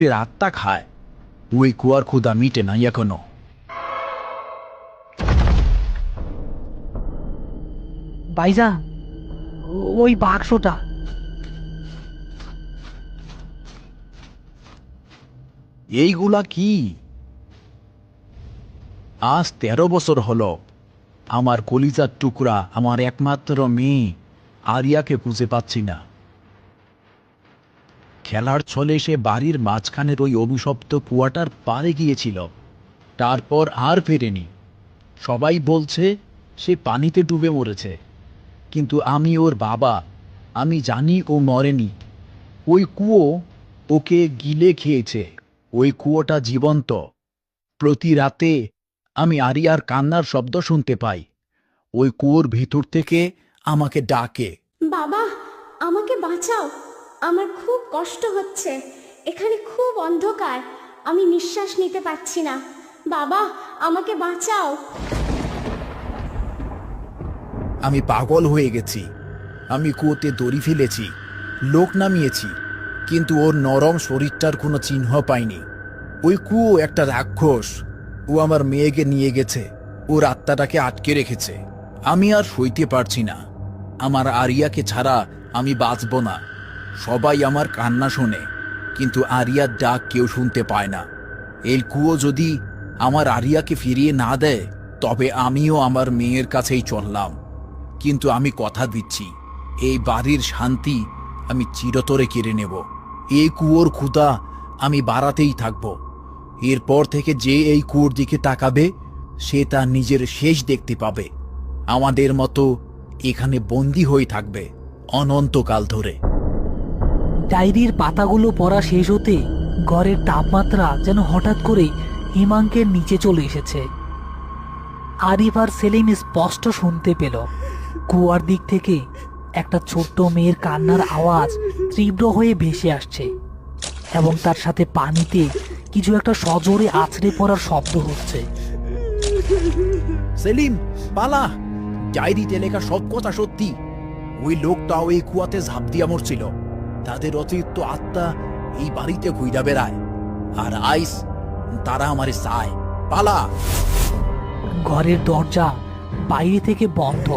আত্মা খায়, ওই কুয়ার ক্ষুধা মিটে নাই এখনো। ভাইজান, ওই বাক্সটা। এইগুলা কি? আজ 13 বছর হলো আমার কলিজার টুকরা, আমার একমাত্র মেয়ে আরিয়াকে খুঁজে পাচ্ছি না। খেলার ছলে সে বাড়ির মাঝখানের ওই অভিশপ্ত কুয়াটার পাড়ে গিয়েছিল, তারপর আর ফেরেনি। সবাই বলছে সে পানিতে ডুবে মরেছে, কিন্তু আমি ওর বাবা, আমি জানি ও মরেনি। ওই কুয়ো ওকে গিলে খেয়েছে। ওই কুয়োটা জীবন্ত। প্রতি রাতে আমি আরিয়ার কান্নার শব্দ শুনতে পাই। ওই কুয়োর ভিতর থেকে আমাকে ডাকে। বাবা, আমাকে বাঁচাও, আমার খুব কষ্ট হচ্ছে, এখানে খুব অন্ধকার, আমি নিঃশ্বাস নিতে পারছি না। বাবা, আমাকে বাঁচাও। আমি পাগল হয়ে গেছি। আমি কুয়োতে দড়ি ফেলেছি, লোক নামিয়েছি, কিন্তু ওর নরম শরীরটার কোনো চিহ্ন পাইনি। ওই কুয়ো একটা রাক্ষস। ও আমার মেয়েকে নিয়ে গেছে, ওর আত্মাটাকে আটকে রেখেছে। আমি আর সইতে পারছি না। আমার আরিয়াকে ছাড়া আমি বাঁচব না। সবাই আমার কান্না শোনে, কিন্তু আরিয়ার ডাক কেউ শুনতে পায় না। এই কুয়ো যদি আমার আরিয়াকে ফিরিয়ে না দেয়, তবে আমিও আমার মেয়ের কাছেই চললাম। কিন্তু আমি কথা দিচ্ছি, এই বাড়ির শান্তি আমি চিরতরে কেড়ে নেব। এই কুয়োর ক্ষুধা আমি বাড়াতেই থাকব। এরপর থেকে যে এই কুয়োর দিকে তাকাবে, সে তার নিজের শেষ দেখতে পাবে। আমাদের মতো এখানে বন্দী হয়ে থাকবে অনন্তকাল ধরে। ডায়েরির পাতাগুলো পড়া শেষ হতে ঘরের তাপমাত্রা যেন হঠাৎ করে হিমাঙ্কের নিচে চলে এসেছে। আরিফ আর সেলিম স্পষ্ট শুনতে পেল কুয়ার দিক থেকে একটা ছোট্ট মেয়ের কান্নার আওয়াজ তীব্র হয়ে ভেসে আসছে, এবং তার সাথে পানিতে কিছু একটা সজোরে আছড়ে পড়ার শব্দ হচ্ছে। সেলিম, পালা! ডায়েরিতে লেখা সব কথা সত্যি। ওই লোকটাও এই কুয়াতে ঝাঁপ দিয়া মরছিল। তাদের অতিরিক্ত আত্মা এই বাড়িতে ঘুইরা বেড়ায়, আর আইস তারা আমারে চায়। পালা! ঘরের দরজা বাইরে থেকে বন্ধ।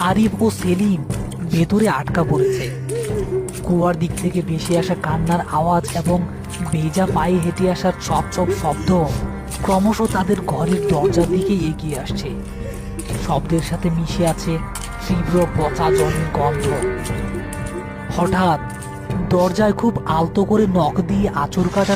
আরিফ ও সেলিম ভেতরে আটকা পড়েছে। কুয়ার দিক থেকে ভেসে আসা কান্নার আওয়াজ এবং ভেজা পায়ে হেঁটে আসার চপ চপ শব্দ ক্রমশ তাদের ঘরের দরজার দিকে এগিয়ে আসছে। শব্দের সাথে মিশে আছে তীব্র পচা জলের গন্ধ। হঠাৎ দরজায় খুব আলতো করে নখ দিয়ে আঁচড় কাটা